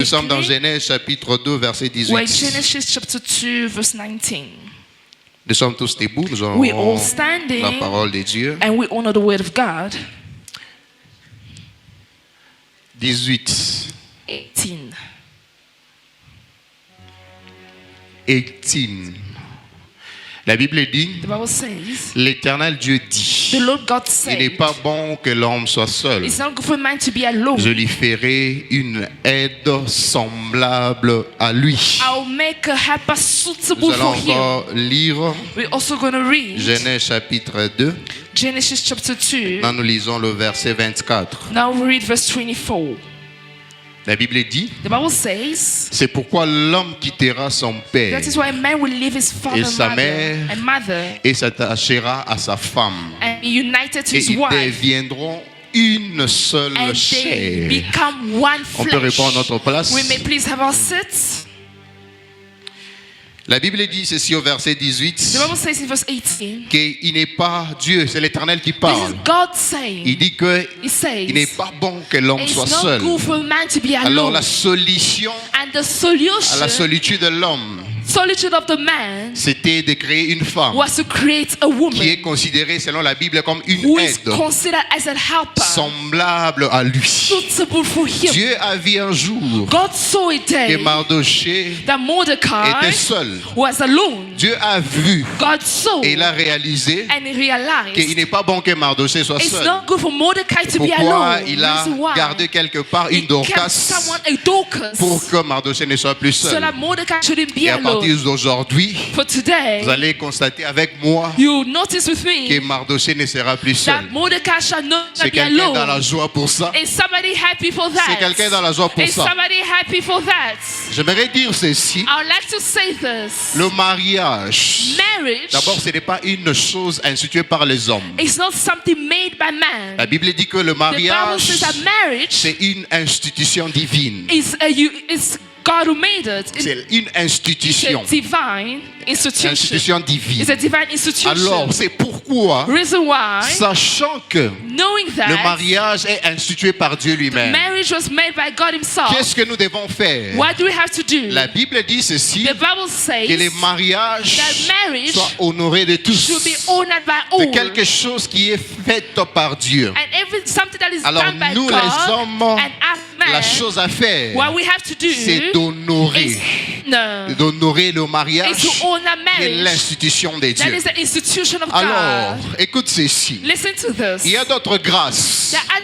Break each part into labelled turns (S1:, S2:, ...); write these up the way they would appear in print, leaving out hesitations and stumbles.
S1: Nous sommes dans Genèse chapitre 2, verset
S2: We're
S1: 18.
S2: Genesis chapter 2, verse 19.
S1: Nous sommes tous debout, nous
S2: We're all
S1: aurons
S2: standing
S1: la parole de Dieu.
S2: and we honor the word of God.
S1: 18.
S2: 18.
S1: 18. La Bible dit,
S2: The Bible says,
S1: l'Éternel Dieu dit,
S2: the Lord God
S1: il n'est
S2: said,
S1: pas bon que l'homme soit seul.
S2: it's not good for man to be alone.
S1: Je lui ferai une aide semblable à lui.
S2: I'll make a helper
S1: Nous
S2: suitable
S1: allons
S2: for him.
S1: encore lire
S2: We're also going to read
S1: Genèse chapitre 2.
S2: Genesis chapter 2.
S1: Là, nous lisons le verset 24.
S2: Now we read verse 24.
S1: La Bible dit,
S2: The Bible says,
S1: c'est pourquoi l'homme quittera son père
S2: that is why a man will leave his father
S1: et sa
S2: and
S1: mère
S2: mother
S1: et s'attachera à sa femme.
S2: and be united to
S1: Et
S2: his
S1: ils
S2: wife,
S1: deviendront une seule
S2: and they
S1: chair.
S2: become one
S1: On peut
S2: flesh.
S1: répondre à notre place.
S2: We may please have our seats.
S1: La Bible dit ceci au verset 18,
S2: The Bible says in verse 18,
S1: qu'il n'est pas Dieu, c'est l'Éternel qui
S2: this
S1: parle.
S2: is God saying,
S1: Il dit que
S2: He says,
S1: il n'est pas bon que l'homme
S2: it's
S1: soit
S2: not
S1: seul.
S2: good for a man to be
S1: Alors
S2: alone.
S1: la solution
S2: And the
S1: à
S2: solution,
S1: la solitude de l'homme,
S2: solitude of the man,
S1: c'était de créer une femme
S2: was to create a
S1: qui
S2: woman
S1: est considérée selon la Bible comme une
S2: who is
S1: aide
S2: considered as a helper,
S1: semblable à lui.
S2: suitable for him.
S1: Dieu a vu un jour
S2: God saw a
S1: que
S2: day
S1: Mardoché
S2: that Mordecai
S1: était seul.
S2: was alone.
S1: Dieu a vu
S2: God saw
S1: et il a réalisé
S2: and he realized
S1: qu'il n'est pas bon que Mardoché soit
S2: it's
S1: seul.
S2: not good for Mordecai to be
S1: Pourquoi
S2: alone.
S1: il a
S2: Reason why?
S1: gardé quelque part
S2: He
S1: une
S2: kept
S1: Dorcas
S2: someone, a Dorcas,
S1: pour que Mardoché ne soit plus
S2: so
S1: seul.
S2: that Mordecai shouldn't be
S1: Et à partir
S2: alone.
S1: d'aujourd'hui,
S2: For today,
S1: vous allez constater avec moi
S2: you notice with
S1: que
S2: me
S1: Mardoché ne sera plus
S2: that
S1: seul.
S2: Mordecai shall not
S1: C'est
S2: be
S1: quelqu'un dans la
S2: alone.
S1: joie pour ça.
S2: Is somebody happy for that?
S1: C'est quelqu'un dans la joie pour
S2: Is
S1: ça.
S2: somebody happy for that?
S1: J'aimerais dire ceci.
S2: I would like to say this.
S1: Le mariage,
S2: Marriage
S1: d'abord, ce n'est pas une chose instituée par les hommes.
S2: is not something made by man.
S1: La Bible dit que le
S2: The Bible
S1: mariage,
S2: says that marriage
S1: c'est une institution divine.
S2: is God who made it.
S1: C'est une
S2: It's a
S1: institution.
S2: divine institution.
S1: Institution divine.
S2: It's a divine institution.
S1: Alors, c'est pourquoi,
S2: Reason why,
S1: sachant que
S2: knowing
S1: le
S2: that
S1: mariage est institué par Dieu lui-même,
S2: marriage was made by God Himself,
S1: qu'est-ce que nous devons faire?
S2: what do we have to do?
S1: La Bible dit ceci,
S2: The Bible
S1: que les
S2: says
S1: mariages
S2: that marriage
S1: soient honorés de
S2: should be
S1: tous.
S2: honored by
S1: C'est
S2: all.
S1: quelque chose qui est fait par Dieu.
S2: And something that is
S1: Alors
S2: done by
S1: nous,
S2: God,
S1: les hommes,
S2: and as
S1: la
S2: men,
S1: chose à faire,
S2: what we have to do
S1: c'est d'honorer. D'honorer le
S2: is
S1: mariage
S2: to honor
S1: qui est
S2: marriage.
S1: l'institution de
S2: That
S1: Dieu.
S2: is the institution of
S1: Alors,
S2: God.
S1: écoute ceci.
S2: Listen to this.
S1: Il y a d'autres grâces.
S2: There are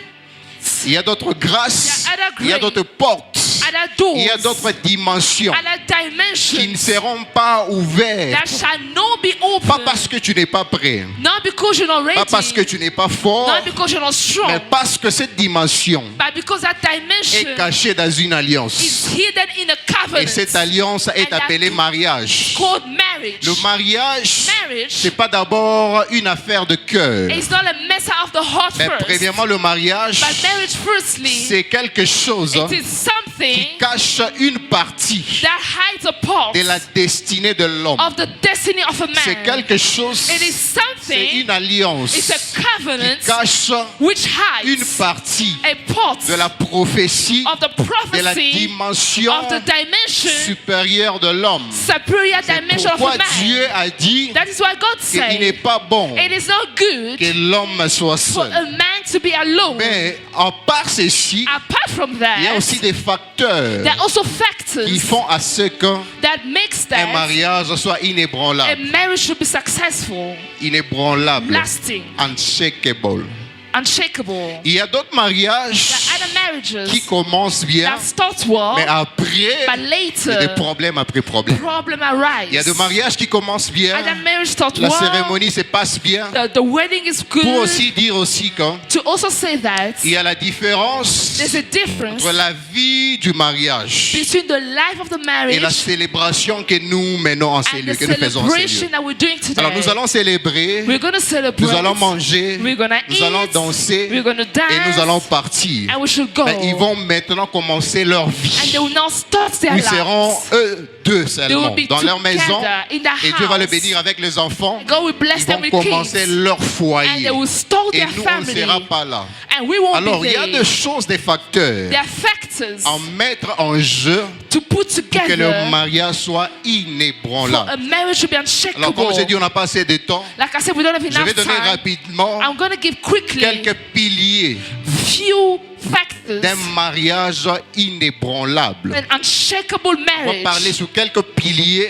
S1: Il y a d'autres grâces.
S2: There are other
S1: Il y a d'autres portes.
S2: other doors,
S1: Il y a d'autres dimensions
S2: other
S1: qui ne
S2: dimensions
S1: seront pas ouvertes.
S2: that shall not be open.
S1: Pas parce que tu n'es pas prêt.
S2: Not because you're not ready.
S1: Pas parce que tu n'es pas fort.
S2: Not because you're not strong.
S1: Mais parce que cette dimension
S2: But because that dimension
S1: est cachée dans une alliance.
S2: is hidden in a
S1: Et
S2: covenant.
S1: cette alliance est
S2: And that
S1: appelée mariage.
S2: called marriage.
S1: Le mariage,
S2: Marriage
S1: c'est pas d'abord une affaire de cœur.
S2: is not a matter of the heart
S1: Mais
S2: first.
S1: premièrement, le mariage,
S2: But marriage firstly,
S1: c'est quelque chose
S2: it is
S1: qui
S2: something
S1: cache une partie
S2: that hides a part
S1: de la destinée de l'homme.
S2: of the destiny of a
S1: C'est
S2: man.
S1: quelque chose,
S2: It is
S1: c'est
S2: something,
S1: une alliance
S2: it's a
S1: qui
S2: covenant
S1: cache
S2: which
S1: une
S2: hides
S1: partie
S2: a part
S1: de la prophétie
S2: of the
S1: de la
S2: prophecy
S1: dimension
S2: of the dimension,
S1: supérieure de l'homme.
S2: superior
S1: C'est
S2: dimension of
S1: pourquoi
S2: a man.
S1: Dieu a dit
S2: That is why God
S1: qu'il n'est
S2: said
S1: pas bon
S2: it is not good
S1: que l'homme soit
S2: for
S1: seul.
S2: a man to be alone.
S1: Mais à part ceci,
S2: Apart from
S1: il y a
S2: that,
S1: aussi des facteurs
S2: there are also
S1: qui
S2: factors
S1: font à ce qu'un
S2: that makes that
S1: mariage soit
S2: a
S1: inébranlable,
S2: marriage should be successful,
S1: inébranlable,
S2: lasting,
S1: unshakable.
S2: unshakable.
S1: Il y a d'autres
S2: There
S1: mariages
S2: are other marriages
S1: qui commencent bien,
S2: that start well,
S1: mais après,
S2: but
S1: il y a
S2: later
S1: des problèmes après problèmes.
S2: problem
S1: Il y a
S2: arise.
S1: des mariages qui commencent bien,
S2: Other marriage start
S1: la
S2: well,
S1: cérémonie se passe bien.
S2: the wedding is
S1: Pour
S2: good.
S1: aussi dire aussi qu'il
S2: To also say that
S1: y a la différence
S2: there's a difference
S1: entre la vie du mariage
S2: between the life of the
S1: et
S2: marriage
S1: la célébration que nous menons en ces
S2: and
S1: lieux,
S2: the
S1: que nous faisons en ces lieux.
S2: celebration that we're doing today.
S1: Alors nous allons célébrer,
S2: We're going to celebrate.
S1: nous allons manger,
S2: We're gonna
S1: nous allons
S2: eat.
S1: danser
S2: We're going to dance.
S1: et nous allons partir.
S2: And we should go.
S1: Mais ils vont maintenant commencer leur
S2: And
S1: vie.
S2: they will now start their
S1: Ils seront
S2: lives.
S1: eux deux
S2: They will
S1: seulement
S2: be
S1: dans leur maison.
S2: together in the
S1: Et Dieu va le
S2: house.
S1: bénir avec les enfants.
S2: God will bless
S1: Ils
S2: them
S1: vont
S2: with
S1: commencer
S2: kids.
S1: leur
S2: And
S1: foyer.
S2: they will start
S1: Et
S2: their
S1: nous, on ne
S2: family.
S1: sera pas là.
S2: And we won't
S1: Alors,
S2: be
S1: il y a
S2: there.
S1: des choses, des facteurs
S2: There are factors
S1: à mettre en jeu
S2: to put
S1: pour que
S2: together
S1: le mariage soit
S2: for
S1: inébranlable.
S2: a marriage to be
S1: Alors, comme j'ai
S2: unshakable.
S1: dit, on n'a pas assez de temps.
S2: Like I said, we don't have
S1: Je vais
S2: enough
S1: donner
S2: time.
S1: rapidement
S2: I'm going to give quickly
S1: quelques piliers
S2: few factors
S1: d'un mariage inébranlable.
S2: an unshakable
S1: On va
S2: marriage.
S1: parler sur quelques piliers,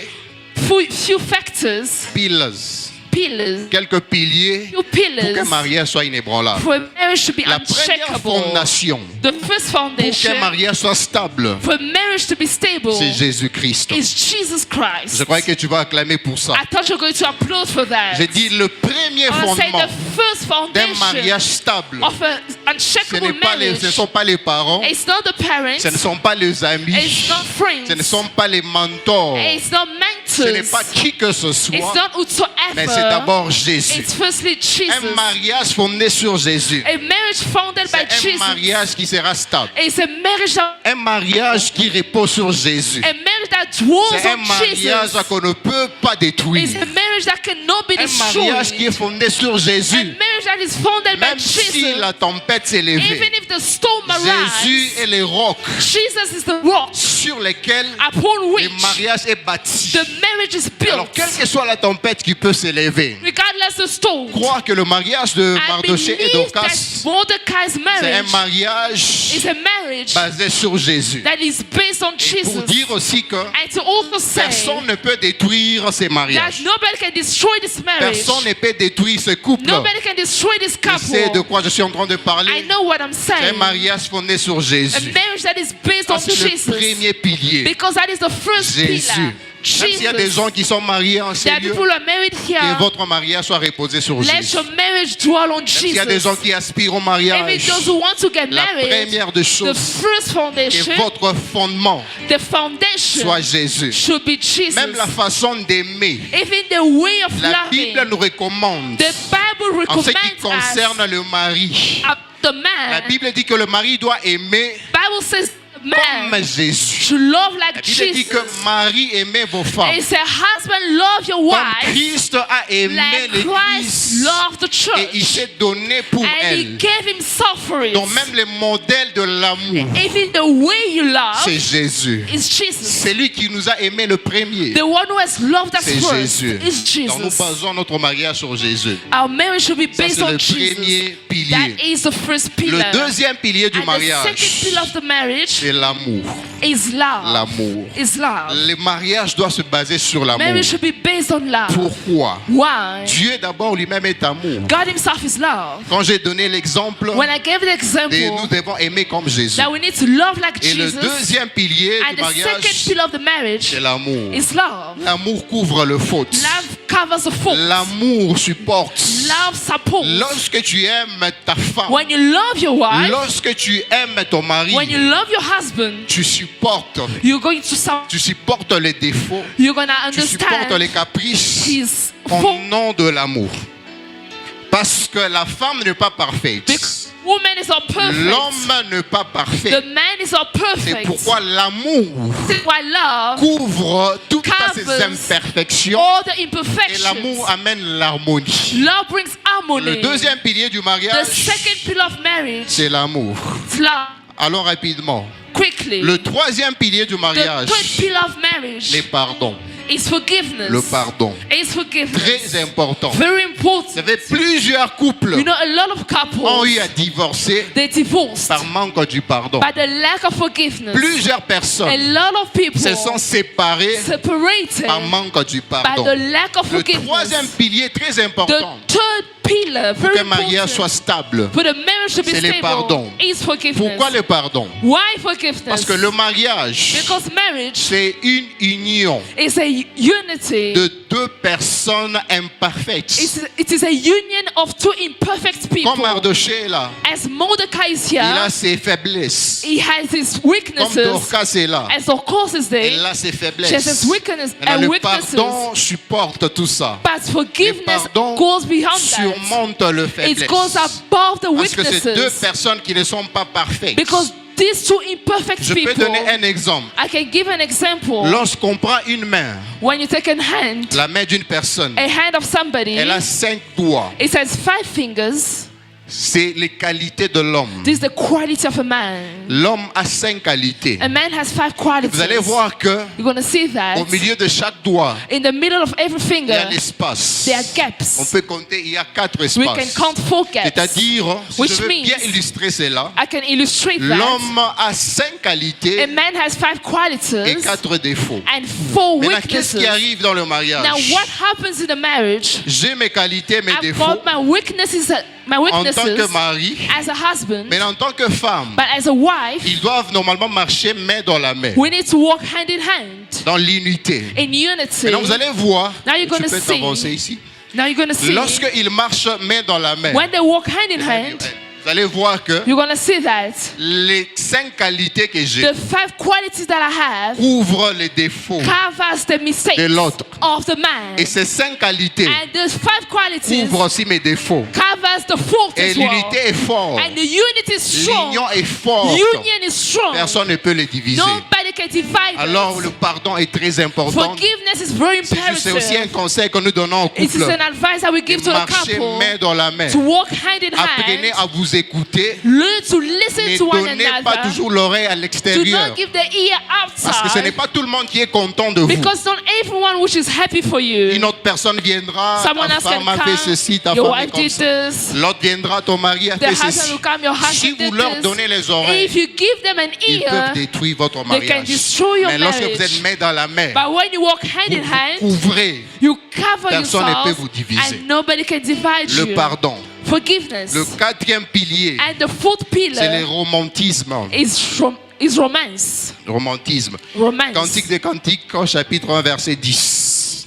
S2: Few factors,
S1: pillars,
S2: pillars,
S1: quelques piliers
S2: few
S1: pour
S2: pillars
S1: qu'un mariage soit inébranlable.
S2: for a marriage to be
S1: La première
S2: unshakable.
S1: fondation
S2: The first
S1: pour
S2: foundation
S1: qu'un mariage soit stable,
S2: for a marriage to be stable
S1: c'est Jésus-Christ.
S2: is Jesus Christ.
S1: Je crois que tu vas acclamer pour ça.
S2: I thought you were going to applaud for that.
S1: J'ai dit le premier
S2: I want to say
S1: fondement
S2: the first
S1: d'un
S2: foundation
S1: mariage stable,
S2: of an
S1: ce
S2: unshakable
S1: ce ne sont pas les parents,
S2: It's not the parents.
S1: ce ne sont pas les amis,
S2: It's not friends.
S1: ce ne sont pas les mentors,
S2: It's not
S1: ce n'est
S2: mentors.
S1: pas qui que ce
S2: It's
S1: soit,
S2: not whosoever.
S1: mais c'est d'abord Jésus.
S2: It's firstly Jesus.
S1: Un mariage fondé sur Jésus,
S2: A marriage founded by
S1: c'est un
S2: Jesus.
S1: mariage qui sera stable.
S2: It's a marriage that,
S1: Un mariage qui repose sur Jésus.
S2: a marriage that dwells
S1: C'est un
S2: on
S1: mariage
S2: Jesus.
S1: qu'on ne peut pas détruire.
S2: It's a marriage that cannot be
S1: Un mariage qui
S2: destroyed.
S1: est fondé sur
S2: A
S1: Jésus.
S2: marriage that is founded by
S1: Même si
S2: Jesus.
S1: la tempête s'est
S2: Even
S1: levée,
S2: if the storm
S1: Jésus
S2: arrives,
S1: est le roc
S2: Jesus is the rock
S1: sur lequel
S2: upon
S1: le
S2: which
S1: mariage est bâti.
S2: the marriage is
S1: Alors,
S2: built.
S1: quelle que soit la tempête qui peut s'élever,
S2: Regardless of storm.
S1: crois que le mariage de
S2: I
S1: Mardoché et
S2: believe that
S1: Dorcas,
S2: Mordecai's
S1: c'est un
S2: marriage
S1: mariage
S2: is a marriage
S1: basé sur Jésus.
S2: that is based on
S1: Pour
S2: Jesus.
S1: dire aussi que
S2: And to also say
S1: personne ne peut détruire ces
S2: that
S1: mariages.
S2: nobody can destroy this marriage.
S1: Personne ne peut détruire ce couple.
S2: Nobody can destroy this
S1: Je sais de
S2: couple.
S1: quoi je suis en train de
S2: I
S1: parler.
S2: know what I'm
S1: C'est un
S2: saying.
S1: mariage fondé sur
S2: A
S1: Jésus.
S2: marriage that is based
S1: Ça,
S2: on
S1: c'est le
S2: Jesus.
S1: premier pilier.
S2: Because that is the first
S1: Jésus.
S2: pillar.
S1: Même s'il y a des
S2: Jesus.
S1: gens qui sont mariés en ces
S2: There are
S1: lieux,
S2: people who are married
S1: que
S2: here.
S1: votre mariage soit reposé sur
S2: Let
S1: Jésus.
S2: your marriage dwell on
S1: Même s'il y a des gens
S2: Jesus.
S1: qui aspirent au
S2: Even
S1: mariage,
S2: those who want to get
S1: la
S2: married,
S1: première des
S2: the
S1: choses,
S2: first
S1: que
S2: foundation,
S1: votre fondement
S2: the foundation
S1: soit Jésus.
S2: should be Jesus.
S1: Même la façon d'aimer,
S2: Even the way of
S1: la
S2: loving,
S1: Bible nous recommande,
S2: the Bible
S1: en ce qui
S2: recommends us
S1: concerne le mari,
S2: the
S1: la
S2: man.
S1: Bible dit que le mari doit aimer
S2: Bible says the
S1: comme
S2: man
S1: Jésus.
S2: should love
S1: La
S2: like
S1: Bible dit que
S2: Jesus.
S1: Marie aimait vos femmes.
S2: It says, husband, love your
S1: Comme
S2: wife
S1: Christ a aimé
S2: like Christ
S1: l'Église
S2: loved the
S1: et il
S2: church.
S1: s'est donné pour
S2: And he
S1: elle.
S2: gave himself for it.
S1: Donc même le modèle de l'amour,
S2: Even the way you love
S1: c'est Jésus.
S2: is Jesus.
S1: C'est lui qui nous a aimé le premier.
S2: The one who has loved us
S1: C'est
S2: first
S1: Jésus.
S2: is
S1: Donc nous
S2: Jesus.
S1: basons notre mariage sur Jésus.
S2: Our marriage should be
S1: Ça,
S2: based
S1: c'est
S2: on
S1: le
S2: Jesus.
S1: premier pilier.
S2: That is the first
S1: Le
S2: pillar.
S1: deuxième pilier du
S2: And the
S1: mariage,
S2: second pillar of the marriage
S1: c'est l'amour.
S2: is love.
S1: L'amour.
S2: Is love.
S1: Le mariage doit se baser sur l'amour.
S2: Marriage should be based on love.
S1: Pourquoi?
S2: Why?
S1: Dieu d'abord lui-même est amour.
S2: God himself is love.
S1: Quand j'ai donné l'exemple,
S2: When I gave the example
S1: nous devons aimer comme Jésus.
S2: that we need to love like
S1: Et le
S2: Jesus,
S1: deuxième pilier
S2: and
S1: du
S2: the second
S1: mariage,
S2: pillar of the marriage
S1: c'est l'amour.
S2: is love.
S1: L'amour couvre le faute.
S2: Love covers the fault.
S1: L'amour supporte.
S2: Love supports.
S1: Lorsque tu aimes ta femme,
S2: When you love your wife,
S1: lorsque tu aimes ton mari,
S2: when you love your husband,
S1: tu supportes.
S2: you're going to sound,
S1: Tu supportes les défauts.
S2: you're going to
S1: Tu supportes
S2: understand
S1: les caprices
S2: his
S1: au
S2: fault.
S1: nom de l'amour. Parce que la femme n'est pas parfaite.
S2: Because woman is not perfect.
S1: L'homme n'est pas parfait.
S2: The man is not
S1: C'est
S2: perfect.
S1: pourquoi l'amour
S2: That's why love
S1: couvre toutes ces
S2: covers
S1: imperfections
S2: all the
S1: et
S2: imperfections.
S1: l'amour amène l'harmonie.
S2: Love brings harmony.
S1: Le deuxième pilier du
S2: The
S1: mariage,
S2: second pillar of marriage
S1: c'est l'amour.
S2: is love.
S1: Alors rapidement,
S2: Quickly.
S1: le troisième pilier du
S2: The
S1: mariage,
S2: third pillar of marriage
S1: les pardons.
S2: is forgiveness.
S1: Le pardon.
S2: Is forgiveness.
S1: Très important.
S2: Very important.
S1: Vous savez, plusieurs couples
S2: You know, a lot of
S1: ont
S2: couples,
S1: eu à divorcer
S2: they divorced
S1: par manque du pardon.
S2: by the lack of forgiveness.
S1: Plusieurs
S2: A
S1: personnes
S2: lot of people
S1: se sont séparées
S2: separated
S1: par manque du
S2: by
S1: pardon.
S2: the lack of
S1: Le
S2: forgiveness.
S1: troisième pilier très
S2: The
S1: important
S2: third pillar,
S1: pour
S2: very
S1: qu'un mariage soit
S2: important,
S1: stable,
S2: for the marriage to be
S1: c'est le
S2: stable,
S1: pardon.
S2: is forgiveness.
S1: Pourquoi le pardon?
S2: Why forgiveness?
S1: Parce que le mariage,
S2: Because marriage
S1: c'est une union
S2: is a unity
S1: de deux personnes personnes imparfaites.
S2: It is a union of two imperfect people.
S1: Comme Mardochée est là,
S2: As Mordecai is
S1: il a
S2: here,
S1: ses faiblesses.
S2: he has his
S1: Comme
S2: weaknesses.
S1: Dorcas est là,
S2: As of course is there,
S1: elle a ses
S2: she has
S1: faiblesses.
S2: his weaknesses
S1: Maintenant,
S2: and
S1: le
S2: weaknesses.
S1: pardon supporte tout ça.
S2: But forgiveness
S1: Le pardon
S2: goes beyond that.
S1: surmonte le
S2: It
S1: faiblesse.
S2: goes above the
S1: Parce que c'est deux
S2: weaknesses.
S1: personnes qui ne sont pas parfaites.
S2: Because these two imperfect
S1: Je peux
S2: people,
S1: donner un exemple.
S2: I can give an example.
S1: Lorsqu'on prend une main,
S2: When you take a hand,
S1: la main d'une personne,
S2: a hand of somebody,
S1: elle a 5 doigts.
S2: it has 5 fingers.
S1: C'est les qualités de l'homme.
S2: This is the quality of a man.
S1: L'homme a 5 qualités.
S2: A man has 5 qualities.
S1: Vous allez voir que
S2: You're going to see that
S1: au milieu de chaque doigt,
S2: in the middle of every
S1: il y
S2: finger,
S1: a l'espace.
S2: there are
S1: On
S2: gaps.
S1: peut compter, il y a 4
S2: We can
S1: espaces.
S2: count 4 gaps.
S1: C'est-à-dire, si
S2: Which
S1: je veux bien
S2: means-
S1: illustrer cela,
S2: I can illustrate that.
S1: l'homme a 5
S2: A
S1: qualités
S2: man has 5
S1: et
S2: qualities
S1: 4 défauts.
S2: and 4
S1: Maintenant, qu'est-ce qui
S2: weaknesses.
S1: arrive dans le mariage?
S2: Now, what happens in the marriage?
S1: J'ai mes qualités, mes
S2: I've
S1: défauts
S2: got my weaknesses,
S1: en tant que mari,
S2: as a husband,
S1: mais en tant que femme,
S2: but as a wife,
S1: ils doivent normalement marcher main dans la main,
S2: we need to walk hand in hand
S1: dans l'unité.
S2: in unity.
S1: Maintenant, vous allez voir,
S2: Now you're
S1: tu
S2: gonna
S1: peux
S2: see.
S1: avancer ici.
S2: Now you're going to see
S1: Lorsqu'ils marchent main dans la main,
S2: when they walk hand in hand,
S1: vous allez voir que
S2: you're going to see that
S1: les 5 qualités que j'ai
S2: the 5 qualities that I have
S1: couvrent les défauts.
S2: covers the mistakes
S1: De l'autre.
S2: of the man.
S1: Et ces 5 qualités
S2: And the 5 qualities
S1: couvrent aussi mes défauts.
S2: covers the fault
S1: Et
S2: as well.
S1: l'unité est forte.
S2: And the unity is strong.
S1: L'union est forte.
S2: Union is strong.
S1: Personne ne peut les diviser.
S2: Nobody can divide
S1: Alors
S2: us.
S1: le pardon est très important.
S2: Forgiveness is very
S1: C'est aussi un
S2: imperative.
S1: conseil que nous donnons au
S2: It is
S1: couple.
S2: an advice that we give to the
S1: Marchez
S2: couple
S1: main dans la main.
S2: to walk hand in
S1: Apprenez
S2: hand.
S1: à vous écouter.
S2: Learn to listen
S1: Ne
S2: to one
S1: donnez pas
S2: another.
S1: toujours l'oreille à
S2: Do
S1: l'extérieur.
S2: not give the ear
S1: Parce que ce n'est
S2: outside.
S1: pas tout le monde qui est content de vous.
S2: Because not everyone which is happy for you.
S1: Une autre personne viendra,
S2: Someone
S1: ta
S2: else can
S1: femme a fait ceci, ta
S2: come. Your
S1: femme est
S2: wife
S1: comme
S2: did
S1: ça.
S2: this.
S1: L'autre viendra, ton mari a
S2: The
S1: fait
S2: husband
S1: ceci.
S2: will come. Your
S1: Si
S2: husband
S1: vous
S2: did
S1: leur
S2: this.
S1: donnez les oreilles,
S2: If you give them an
S1: ils peuvent
S2: ear,
S1: détruire votre
S2: they can
S1: mariage.
S2: destroy your
S1: Mais lorsque vous
S2: marriage.
S1: êtes main dans la main,
S2: But when you walk hand in
S1: vous
S2: hand,
S1: couvrez
S2: you cover
S1: Personne ne peut
S2: yourself
S1: vous diviser.
S2: and nobody can divide
S1: le
S2: you.
S1: pardon.
S2: Forgiveness.
S1: Le 4e pilier,
S2: And the 4th
S1: c'est le
S2: pillar
S1: romantisme.
S2: is romance.
S1: Romantisme.
S2: Romance.
S1: Cantique des Cantiques, au chapitre 1, verset 10.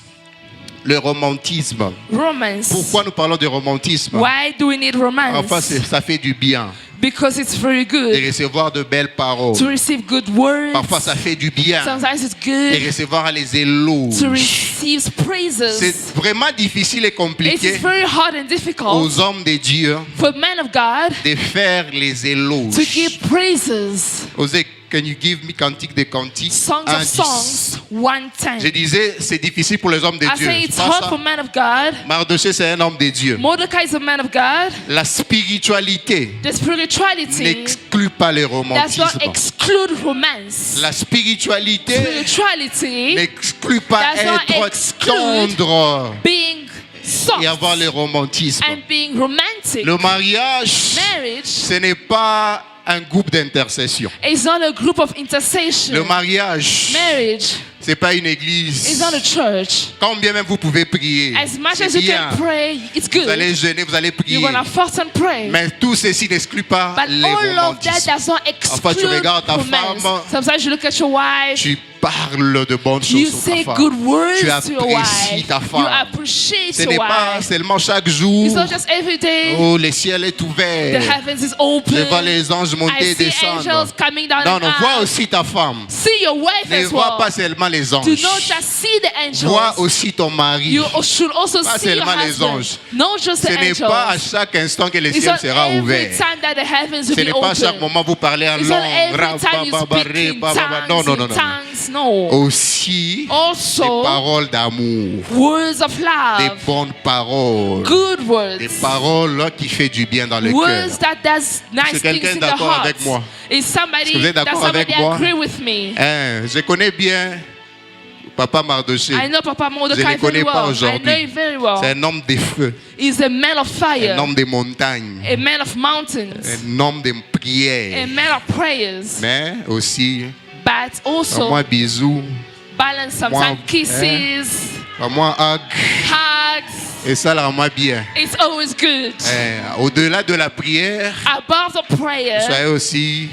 S1: Le romantisme.
S2: Romance.
S1: Pourquoi nous parlons de romantisme?
S2: Why do we need romance?
S1: Enfin, ça fait du bien
S2: Because it's very
S1: de
S2: good
S1: recevoir de belles paroles.
S2: to receive good words.
S1: Parfois, ça fait du bien
S2: Sometimes it's
S1: de
S2: good
S1: recevoir les éloges.
S2: to receive praises.
S1: C'est vraiment difficile et
S2: It is
S1: compliqué
S2: very hard and difficult
S1: aux hommes de Dieu
S2: for men of God
S1: de faire les éloges.
S2: to give praises.
S1: Osez, can you give me Cantique des Cantiques?
S2: Songs
S1: 1,
S2: of
S1: 10.
S2: songs, 1:10.
S1: Je disais, c'est difficile pour les hommes de
S2: I
S1: Dieu.
S2: say it's
S1: C'est pas
S2: hard
S1: ça.
S2: for men of God.
S1: Mardochée, c'est un homme de Dieu.
S2: Mordecai is a man of God.
S1: La spiritualité
S2: The spirituality
S1: n'exclut pas le
S2: does
S1: romantisme.
S2: not exclude romance.
S1: La spiritualité
S2: Spirituality
S1: n'exclut pas
S2: does not
S1: être
S2: exclude
S1: tendre
S2: being soft
S1: et avoir le romantisme.
S2: and being romantic.
S1: Le mariage,
S2: Marriage
S1: ce n'est pas un groupe d'intercession.
S2: is not a group of intercession.
S1: Le mariage,
S2: Marriage
S1: c'est pas une
S2: is
S1: église.
S2: not a church.
S1: Quand bien même vous pouvez prier,
S2: As much
S1: c'est
S2: as you
S1: bien.
S2: can pray, it's
S1: Vous
S2: good.
S1: allez jeûner, vous allez prier.
S2: You're gonna fast and pray.
S1: Mais tout ceci n'exclut pas
S2: But
S1: les
S2: all of that
S1: romantismes.
S2: does not
S1: Enfin, tu
S2: exclude
S1: regardes ta
S2: romance.
S1: femme,
S2: Sometimes you look at your wife.
S1: Tu parles de bonnes
S2: You
S1: choses sur
S2: say
S1: ta
S2: good
S1: femme.
S2: words
S1: Tu
S2: to your
S1: apprécies
S2: wife.
S1: ta
S2: You
S1: femme.
S2: appreciate
S1: Ce
S2: your
S1: n'est pas
S2: wife.
S1: seulement chaque jour.
S2: It's not just every day.
S1: Oh, le ciel est
S2: The
S1: ouvert.
S2: heavens is open.
S1: Je vois les anges monter
S2: I
S1: et
S2: see
S1: descendre.
S2: angels coming down
S1: Non,
S2: and
S1: non, vois
S2: up.
S1: aussi ta femme.
S2: See your wife
S1: Ne
S2: as
S1: vois pas
S2: well.
S1: seulement les
S2: Do
S1: anges.
S2: not just see the angels.
S1: Vois aussi ton mari.
S2: You should also
S1: Pas
S2: see your
S1: seulement les
S2: husband.
S1: anges.
S2: Not just
S1: Ce
S2: the
S1: n'est pas à
S2: angels.
S1: chaque instant que le
S2: It's
S1: ciel
S2: not
S1: sera
S2: every
S1: ouvert.
S2: time that the heavens will
S1: Ce
S2: be
S1: n'est pas à chaque
S2: open.
S1: moment vous parlez en
S2: It's not
S1: langue.
S2: every time you speak in
S1: Non, non, non,
S2: tongues,
S1: non.
S2: No.
S1: Aussi, des
S2: Also,
S1: paroles d'amour.
S2: words of
S1: Des
S2: love,
S1: bonnes paroles.
S2: good
S1: Des
S2: words,
S1: paroles qui fait du bien dans le cœur.
S2: words that does nice
S1: quelqu'un
S2: things in the
S1: d'accord
S2: heart.
S1: avec moi?
S2: Is somebody
S1: Est-ce que vous êtes
S2: that
S1: d'accord
S2: somebody
S1: avec moi?
S2: agree with me?
S1: Hein, je connais bien Papa Mardochée.
S2: I know Papa
S1: Je
S2: Mordecai
S1: ne
S2: very
S1: connais pas
S2: well. I know
S1: aujourd'hui.
S2: him very well.
S1: C'est un homme des feux,
S2: He's a man of fire,
S1: un homme des montagnes,
S2: a man of mountains,
S1: un homme de
S2: a
S1: prières.
S2: man of prayers.
S1: Mais aussi,
S2: But also
S1: moi bisous,
S2: balance sometimes
S1: Moi,
S2: kisses,
S1: moi hug.
S2: hugs.
S1: Et ça, là, moi bien.
S2: It's always good.
S1: Au-delà de la prière,
S2: Above the prayer,
S1: soyez aussi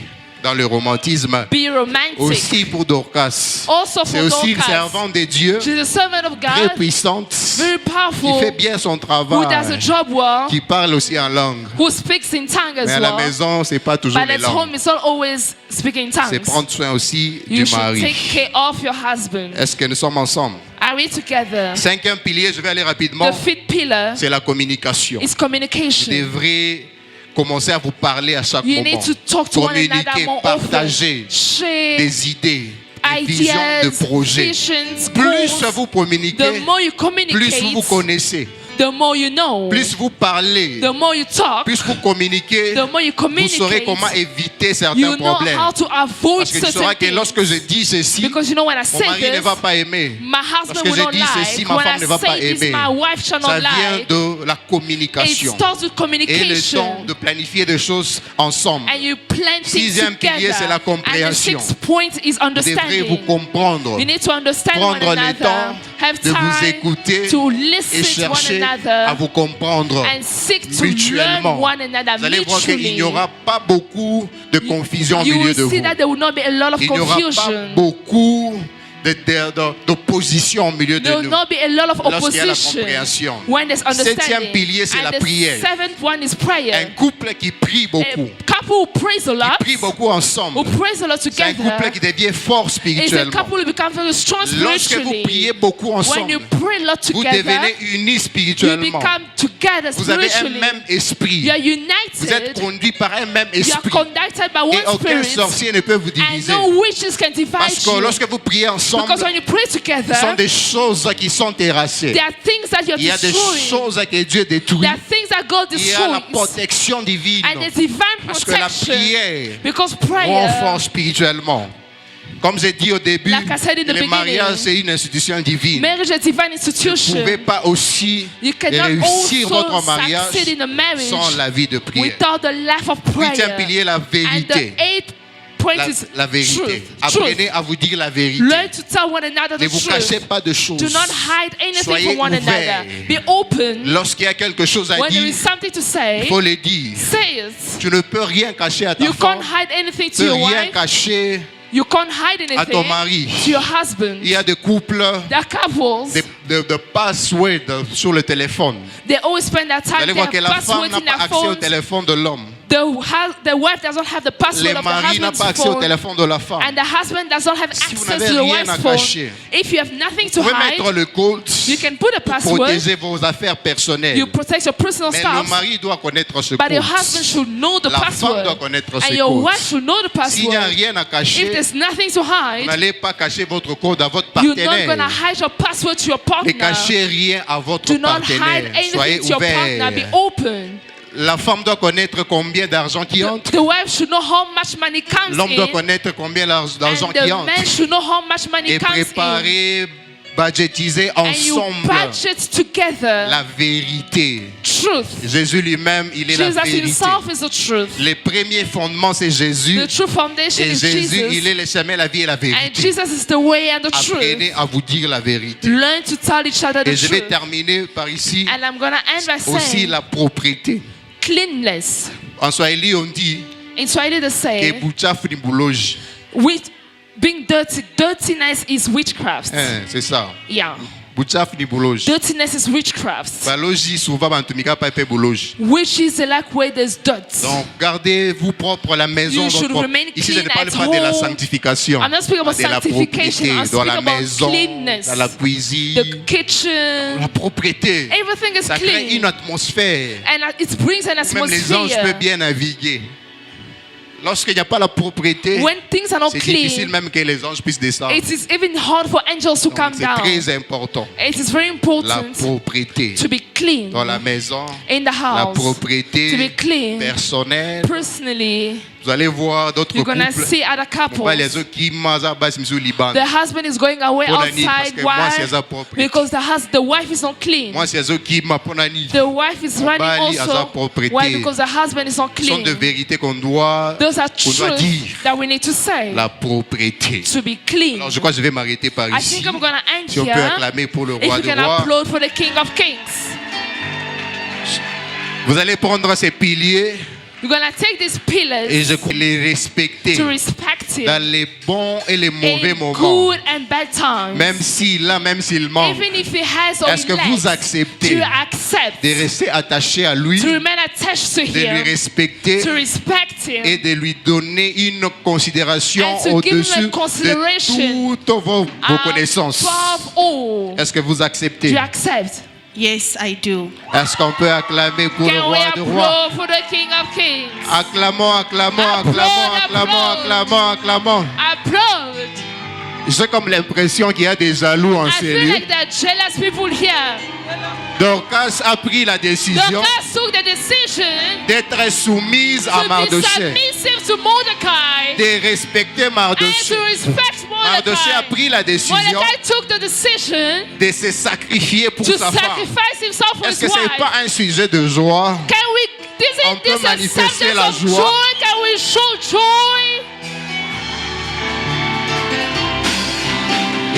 S1: dans le romantisme.
S2: Be romantic.
S1: Aussi pour Dorcas.
S2: Also
S1: C'est
S2: for
S1: aussi une
S2: Dorcas.
S1: servante de Dieu,
S2: She's a servant of
S1: très
S2: God,
S1: puissante,
S2: very
S1: qui
S2: powerful,
S1: fait bien son
S2: who does
S1: travail,
S2: the job well,
S1: qui parle aussi en langue.
S2: who speaks in tongue
S1: Mais
S2: as
S1: à la
S2: well.
S1: maison, c'est pas toujours
S2: But
S1: les
S2: at
S1: langues.
S2: home, it's not always speaking in
S1: C'est
S2: tongues.
S1: prendre soin aussi
S2: You
S1: du
S2: should
S1: mari.
S2: take care of your husband.
S1: Est-ce que nous sommes ensemble?
S2: Are we together?
S1: Cinquième pilier, je vais aller rapidement,
S2: The fifth pillar
S1: c'est la communication.
S2: is
S1: Vous
S2: communication.
S1: devrez commencer à vous parler à chaque
S2: You
S1: moment.
S2: need to talk to one another
S1: Communiquer,
S2: more
S1: partager
S2: often. Share
S1: des idées, des visions de
S2: ideas,
S1: projets.
S2: visions,
S1: Plus
S2: goals.
S1: vous communiquez,
S2: The more you
S1: plus
S2: communicate,
S1: vous vous connaissez.
S2: the more you know.
S1: Plus vous parlez,
S2: The more you talk,
S1: plus vous communiquez,
S2: the more you
S1: vous saurez
S2: communicate.
S1: comment éviter certains
S2: You know
S1: problèmes.
S2: how to avoid
S1: Parce que tu
S2: certain
S1: sauras que
S2: things.
S1: lorsque je dis ceci,
S2: Because you know when I
S1: mon
S2: say
S1: mari ne
S2: this,
S1: va pas aimer.
S2: my husband
S1: Lorsque
S2: will
S1: je
S2: not
S1: dis ceci,
S2: like.
S1: ma
S2: When
S1: femme
S2: I
S1: ne va pas
S2: say this,
S1: aimer.
S2: my wife shall
S1: Ça
S2: not
S1: vient
S2: like.
S1: de la
S2: It
S1: communication.
S2: starts with
S1: Et le temps
S2: communication.
S1: de planifier des choses ensemble.
S2: And you plan things
S1: Sixième pilier, c'est la
S2: together. And the
S1: compréhension.
S2: sixth point is
S1: Vous devrez vous
S2: understanding.
S1: comprendre,
S2: You need to understand one
S1: prendre le
S2: another.
S1: temps
S2: Have
S1: de vous
S2: time
S1: écouter
S2: to
S1: et
S2: listen to one
S1: chercher à
S2: another
S1: vous comprendre
S2: and seek to learn
S1: mutuellement.
S2: one another
S1: Vous allez voir qu'il
S2: mutually.
S1: n'y aura pas beaucoup de confusion au
S2: You
S1: milieu
S2: will
S1: de vous.
S2: see that there will not be a lot of
S1: Il n'y aura pas
S2: confusion.
S1: beaucoup d'opposition au milieu de
S2: There will
S1: nous.
S2: not be a lot of
S1: Lorsqu'il y a la
S2: opposition
S1: compréhension.
S2: when there's
S1: Septième
S2: understanding.
S1: pilier, c'est la
S2: And the
S1: prière.
S2: seventh one is
S1: Un
S2: prayer.
S1: couple qui prie beaucoup,
S2: A couple who prays a lot,
S1: prie beaucoup ensemble.
S2: who prays a lot
S1: C'est un couple
S2: together,
S1: qui devient fort
S2: is a
S1: spirituellement.
S2: couple who become very strong
S1: Lorsque vous priez
S2: spiritually.
S1: beaucoup
S2: When
S1: ensemble,
S2: you pray a lot
S1: vous
S2: together,
S1: devenez unis
S2: you
S1: spirituellement.
S2: become together
S1: Vous avez un
S2: spiritually.
S1: même esprit.
S2: You are
S1: Vous êtes
S2: united.
S1: conduits par un même
S2: You are
S1: esprit.
S2: conducted by
S1: Et
S2: one
S1: aucun
S2: spirit.
S1: sorcier ne peut vous
S2: And
S1: diviser.
S2: no witches can divide
S1: Parce que
S2: you.
S1: lorsque vous priez ensemble,
S2: Because when you pray
S1: ce sont
S2: together,
S1: des choses qui sont terrassées.
S2: there are things that you're
S1: Il y a des
S2: destroying.
S1: choses que Dieu détruit.
S2: There are things that God
S1: Il y a la
S2: destroys.
S1: protection divine.
S2: And there's divine
S1: Parce que la
S2: protection.
S1: prière
S2: Because
S1: rend
S2: prayer,
S1: fort spirituellement. Comme j'ai dit au début,
S2: Like I said in the
S1: le
S2: beginning,
S1: mariage c'est une institution divine.
S2: marriage is a divine
S1: Vous ne
S2: institution.
S1: pouvez pas aussi
S2: You cannot
S1: réussir votre
S2: also
S1: mariage
S2: succeed in a marriage
S1: sans la vie de prière.
S2: without the life of
S1: Huitième
S2: prayer.
S1: pilier, la
S2: And the
S1: vérité.
S2: eighth point is
S1: La vérité.
S2: truth.
S1: Apprenez à vous dire la vérité.
S2: Learn to tell one another
S1: Ne
S2: the
S1: vous cachez
S2: truth.
S1: pas de choses.
S2: Do not hide anything
S1: Soyez
S2: from one
S1: ouverts.
S2: another. Be open.
S1: Lorsqu'il y a quelque chose à
S2: When there
S1: dire,
S2: is something to
S1: il
S2: say,
S1: faut le dire.
S2: say it.
S1: Tu ne peux rien cacher à ta
S2: You
S1: femme.
S2: can't hide anything
S1: Tu
S2: to
S1: ne peux
S2: your
S1: rien
S2: wife.
S1: cacher
S2: You can't hide
S1: à ton
S2: anything
S1: mari.
S2: to your husband.
S1: Il y a des couples,
S2: There are couples.
S1: de password sur le téléphone.
S2: They always spend their
S1: Vous
S2: time
S1: allez voir que
S2: there,
S1: la femme
S2: passwords
S1: n'a
S2: in
S1: pas
S2: their
S1: accès au
S2: phones.
S1: téléphone de l'homme.
S2: The wife doesn't have the password
S1: Le
S2: of the
S1: mari n'a
S2: husband's
S1: pas accès au
S2: phone.
S1: téléphone de la femme.
S2: And the husband does not have
S1: Si vous
S2: access
S1: n'avez
S2: to the
S1: rien
S2: wife's
S1: à
S2: phone.
S1: cacher,
S2: If you have nothing to
S1: Vous pouvez mettre
S2: hide,
S1: le code
S2: you can put a
S1: pour
S2: password.
S1: protéger vos affaires personnelles.
S2: You protect your personal
S1: Mais le
S2: stuff.
S1: mari doit connaître ce
S2: But your
S1: code.
S2: husband should know the
S1: La femme
S2: password.
S1: doit connaître
S2: And
S1: ce
S2: your
S1: code.
S2: wife should know the
S1: S'il n'y a
S2: password.
S1: rien à
S2: If
S1: cacher,
S2: there's nothing to
S1: vous
S2: hide,
S1: n'allez pas cacher votre code à votre
S2: you're not going to
S1: partenaire.
S2: hide your password to your
S1: Ne
S2: partner.
S1: cachez rien à votre
S2: Do not hide
S1: partenaire. Soyez
S2: anything to your partner. Be
S1: ouverts.
S2: open.
S1: La femme doit connaître combien d'argent qui entre.
S2: The wife should know how much money comes
S1: L'homme doit
S2: in.
S1: connaître combien d'argent
S2: And
S1: qui
S2: the
S1: entre.
S2: man should know how much money
S1: Et
S2: comes in.
S1: préparer, budgétiser
S2: And you
S1: ensemble
S2: budget together.
S1: la vérité.
S2: Truth.
S1: Jésus lui-même, il est la
S2: Jesus
S1: vérité.
S2: himself is the truth.
S1: Les premiers fondements, c'est Jésus.
S2: The true foundation
S1: Et
S2: is
S1: Jésus, il
S2: Jesus.
S1: est le chemin, la vie et la
S2: And
S1: vérité.
S2: Jesus is the way and the
S1: Apprenez
S2: truth.
S1: à vous dire la vérité.
S2: Learn to tell each other the
S1: Et je vais
S2: truth.
S1: terminer par ici
S2: And I'm going to end by
S1: aussi
S2: saying
S1: la propriété.
S2: cleanliness.
S1: En Swahili, on dit
S2: In Swahili they
S1: que
S2: say,
S1: buchafu ni buloji.
S2: being dirty, dirtiness is witchcraft.
S1: C'est ça.
S2: Yeah.
S1: Buchafu ni buloji.
S2: Dirtiness is witchcraft.
S1: Baloji, souvent, bantumika pa pe buloji.
S2: Which is like where there's dirt.
S1: Donc, gardez-vous propre à la maison.
S2: You should
S1: donc,
S2: remain
S1: ici, je ne
S2: clean
S1: parle
S2: at
S1: pas de la
S2: home.
S1: sanctification.
S2: I'm not speaking about
S1: de la
S2: sanctification.
S1: propriété,
S2: I'm
S1: dans
S2: speaking
S1: la
S2: about
S1: maison,
S2: cleanness.
S1: dans la cuisine,
S2: The kitchen.
S1: la propriété.
S2: Everything is
S1: Ça crée
S2: clean.
S1: une atmosphère.
S2: And it brings an
S1: Même les anges peuvent
S2: atmosphere.
S1: bien naviguer. Lorsqu'il n'y a pas la propriété,
S2: When things are not
S1: c'est difficile
S2: clean,
S1: même que les anges puissent descendre.
S2: it is even hard for angels to
S1: Donc,
S2: come
S1: c'est
S2: down.
S1: très important.
S2: It is very
S1: La
S2: important
S1: propriété
S2: to be clean
S1: dans la maison,
S2: in the
S1: la
S2: house, to
S1: propriété
S2: be clean
S1: personnelle.
S2: personally.
S1: Vous allez voir d'autres
S2: You're gonna
S1: couples.
S2: see other
S1: Pas les
S2: couples.
S1: autres qui m'ont bas au Liban.
S2: The husband is going away
S1: Pour la nuit, parce
S2: outside.
S1: que moi, c'est
S2: Why?
S1: sa propriété.
S2: Because the wife is not clean.
S1: Moi, c'est eux qui m'ont pris.
S2: The wife is running
S1: Bali a sa
S2: also.
S1: propriété.
S2: Why? Because the husband is not
S1: Ce sont
S2: clean.
S1: de vérités qu'on doit
S2: Those are
S1: dire.
S2: truths that we need to say
S1: La propriété.
S2: to be clean.
S1: Alors, je crois que je vais m'arrêter par
S2: I
S1: ici.
S2: think I'm gonna end
S1: Si on peut
S2: here.
S1: acclamer pour le
S2: If
S1: roi
S2: we
S1: de
S2: can
S1: rois.
S2: applaud for the King of Kings.
S1: Vous allez prendre ces piliers
S2: You're gonna take these pillars
S1: et je vais les respecter
S2: to respect
S1: dans
S2: him
S1: les bons et les mauvais
S2: in
S1: moments.
S2: good and bad times.
S1: Même s'il manque,
S2: Even if he has or
S1: est-ce
S2: he
S1: que vous
S2: lacks,
S1: acceptez
S2: to accept,
S1: de rester attaché à lui,
S2: to remain attached to
S1: de lui
S2: him,
S1: respecter
S2: to respect him,
S1: et de lui donner une considération
S2: and to give him
S1: au-dessus
S2: a consideration
S1: de toutes vos connaissances.
S2: above all.
S1: Est-ce que vous
S2: Do
S1: acceptez?
S2: you accept?
S3: Yes, I do.
S1: Est-ce qu'on peut acclamer pour le
S2: Can we
S1: roi de rois?
S2: applaud for the King of Kings?
S1: Acclamons, acclamons, acclamons, acclamons, acclamons, acclamons.
S2: Applaud.
S1: J'ai comme l'impression qu'il y a des jaloux en
S2: I feel
S1: série.
S2: like there are jealous people here.
S1: Dorcas a pris la décision
S2: Dorcas took the decision
S1: d'être soumise à
S2: to be
S1: Mardochée,
S2: submissive to Mordecai
S1: de respecter
S2: and to
S1: Mardochée.
S2: respect
S1: Mardochée a
S2: Mordecai.
S1: pris la décision
S2: Mordecai took the decision
S1: de se sacrifier pour
S2: to
S1: sa femme.
S2: sacrifice himself for
S1: Est-ce
S2: his
S1: que ce n'est
S2: wife.
S1: pas un sujet de joie?
S2: Can we,
S1: On
S2: isn't
S1: peut
S2: this a
S1: manifester
S2: subject
S1: la
S2: of
S1: joie.
S2: joy? Can we show joy?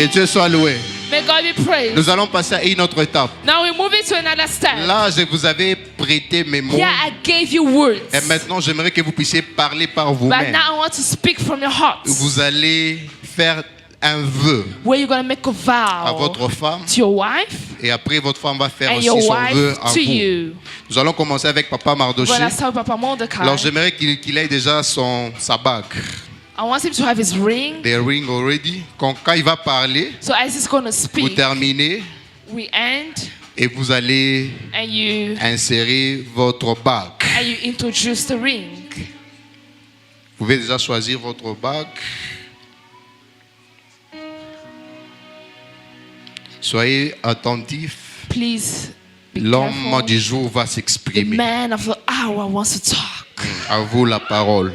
S1: Et Dieu soit loué.
S2: May God be praised.
S1: Nous allons passer à une autre étape.
S2: Now we move into another step.
S1: Là, je vous avais prêté mes mots.
S2: Here I gave you words.
S1: Et maintenant, j'aimerais que vous puissiez parler par
S2: But
S1: vous-même.
S2: now I want to speak from your heart.
S1: Vous allez faire un vœu
S2: Where you're going to make a
S1: à
S2: vow
S1: votre femme.
S2: to your wife
S1: Et après, votre femme va faire
S2: and
S1: aussi
S2: your
S1: son vœu
S2: wife
S1: à
S2: to
S1: vous.
S2: you.
S1: Nous allons commencer avec Papa Mardochée.
S2: When I start with Papa Mordecai,
S1: Alors, j'aimerais qu'il ait déjà sa bague.
S2: I want him to have his ring.
S1: The ring already. Quand il va parler,
S2: So as he's going to
S1: vous
S2: speak,
S1: terminez
S2: we end
S1: et vous allez
S2: and you
S1: insérer votre bague.
S2: introduce the ring.
S1: Vous pouvez déjà choisir votre bague. Soyez attentifs.
S2: Please be
S1: L'homme
S2: careful.
S1: du jour va
S2: The
S1: s'exprimer.
S2: man of the hour wants to talk.
S1: À vous la parole.